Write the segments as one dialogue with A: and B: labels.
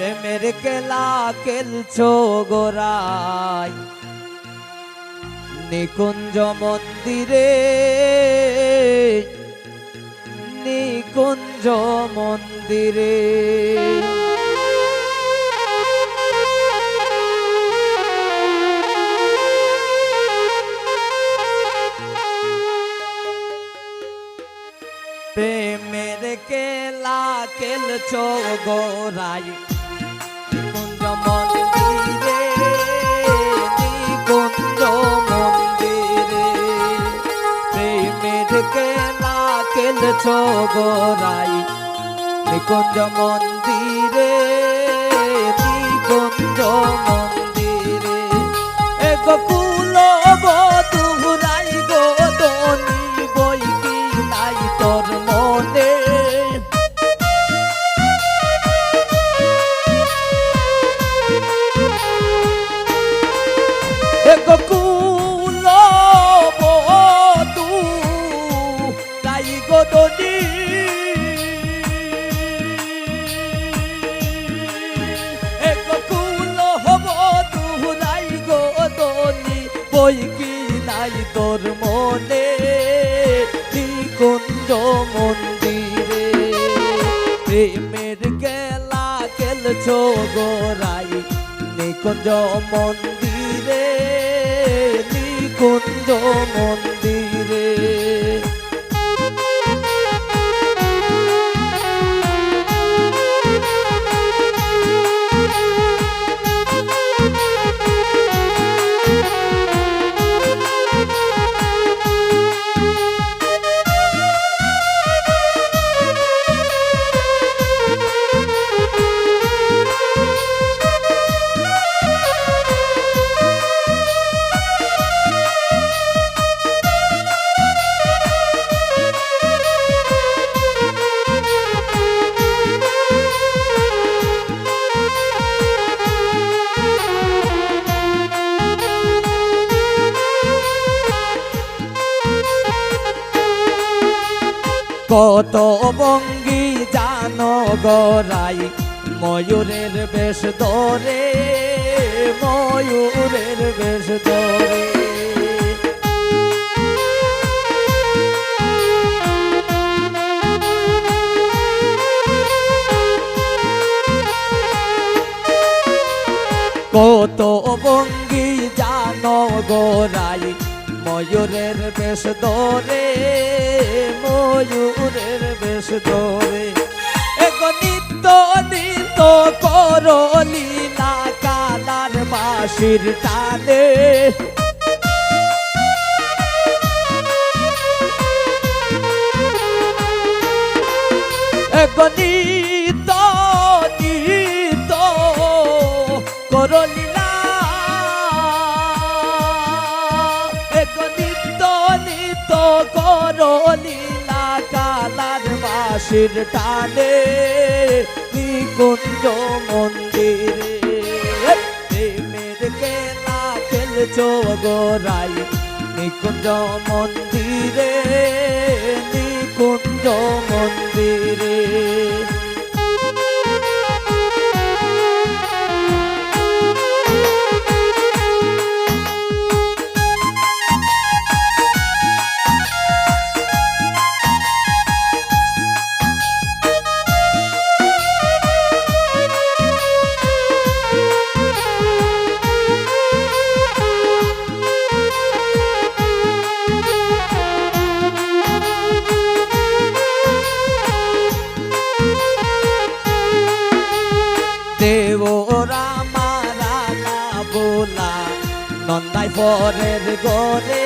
A: প্রেমের খেলা খেলছো গোরাই নিকুঞ্জ মন্দিরে নিকুঞ্জ মন্দিরে প্রেমের খেলা খেলছো গোরাই নিকুঞ্জ মন্দিরে নিকুঞ্জ মন্দিরে প্রেমের খেলা খেলছো গোরাই নিকুঞ্জ মন্দিরে নিকুঞ্জ মন্দিরে এক কুল বধুরাই গো দনি বই কি নাই তোর মনে এক কুল বধু রাই গো দনি এক কুল বধু রাই গো দনি বই কি নাই তোর মনে নিকুঞ্জ মন্দিরে প্রেমের খেলা খেলছো গোরাই নিকুঞ্জ মন্দিরে নিকুঞ্জ মন্দিরে কত বঙ্গি জানো গোরাই ময়ূরের বেশ ধরে ময়ূরের বেশ ধরে কত বঙ্গি জানো গোরাই ময়ূরের বেশ ধরে ময়ূরের বেশ ধরে এক নিত্য নিত্য করলি না কালার বাঁশির টানে এক নিত্য নিত্য করলি না এক নিত্য নিত্য করলি না কালার বাঁশির টানে নিকুঞ্জ মন্দিরে প্রেমের খেলা খেলছো গোরাই নিকুঞ্জ মন্দিরে নিকুঞ্জ মন্দিরে দেওরা মারা না বোলা নন্দাই পরের গরে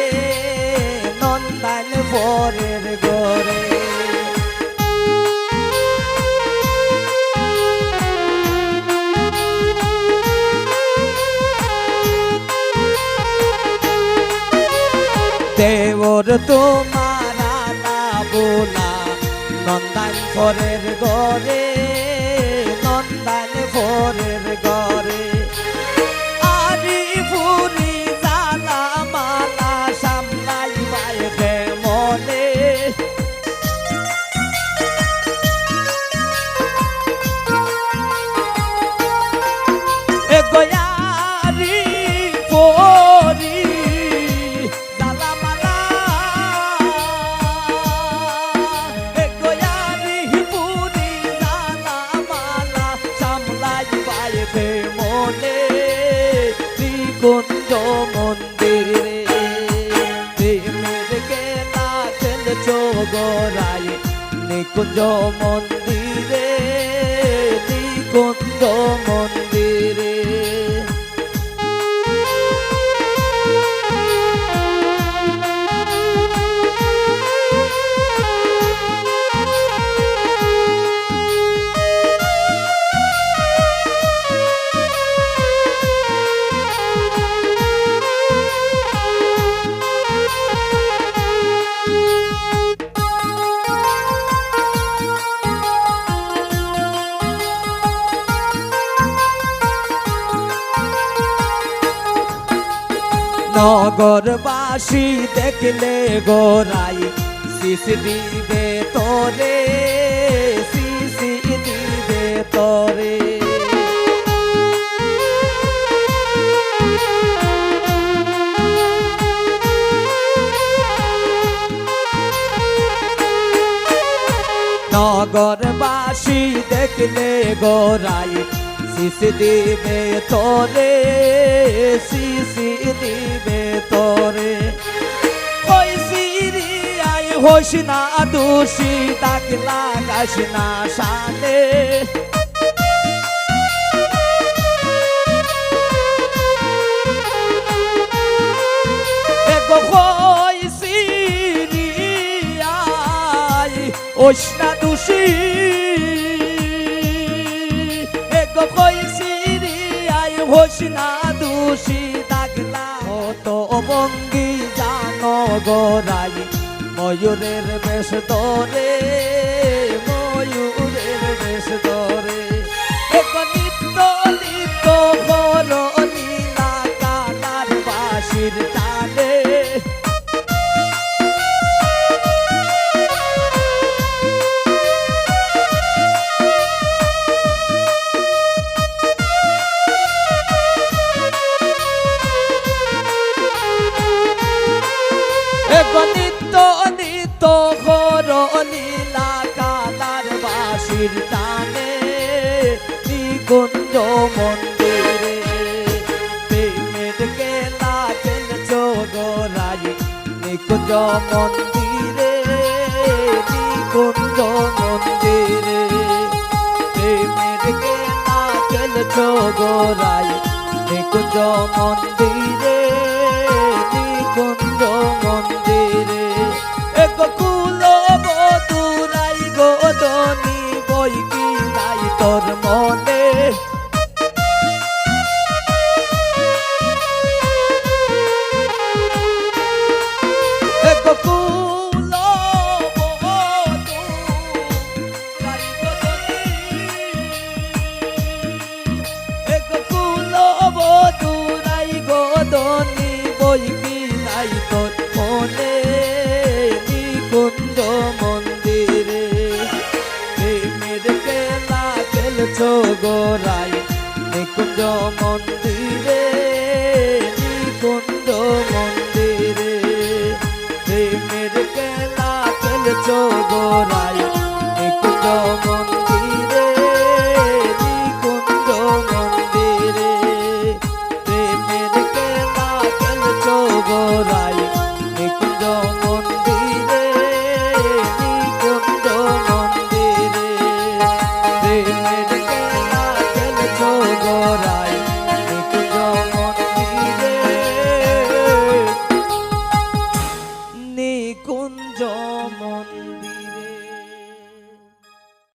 A: নন্দাইল পরের গরে দেওর তোমারা না বোলা নন্দাইল পরের গরে নন্দাইল পরের গরে আরি পুরি জালা মালা সামলাই বাই মনে নিকুঞ্জ মন্দিরে নিকুঞ্জ মন্দিরে। নগরবাসী দেখলে গোরাই শিশি দিবে তোরে, শিশি দিবে তোরে। নগরবাসী দেখলে গোরাই শিশি দিবে তোরে, শিশি দিবে তোরে। ওই সিরিয়ায় হোস না দোষী, দাগ লাগাস না শানে। ওই সিরিয়ায় হোস না দোষী, হোস না দোষী, দাগলা তো বঙ্গি জানো গোরাই ময়ূরের বেশ ধরে, ময়ূরের বেশ ধরে। নিত্য নিত্য হল নীলা কালার বাঁশির টানে। নিত্য নিত্য ঘর নীলা কালার বাঁশির টানে নিকুঞ্জ মন্দিরে। প্রেমের খেলা খেলছ গোরাই নিকুঞ্জ মন্দিরে, নিকুঞ্জ মন্দিরে। প্রেমের খেলা খেলছ গোরাই নিকুঞ্জ মন্দিরে, নিকুঞ্জ মন্দিরে। কুলবধূরাই গোদনী বই কি নাই তোর মনে। কুলবধূরাই গোদনী বই কি নাই তোর মনে। নিকুঞ্জ মন্দিরে প্রেমের খেলা খেলছ গোরাই নিকুঞ্জ মন্দিরে, নিকুঞ্জ মন্দিরে। প্রেমের খেলা খেলছ গোরাই নিকুঞ্জ মন্দিরে।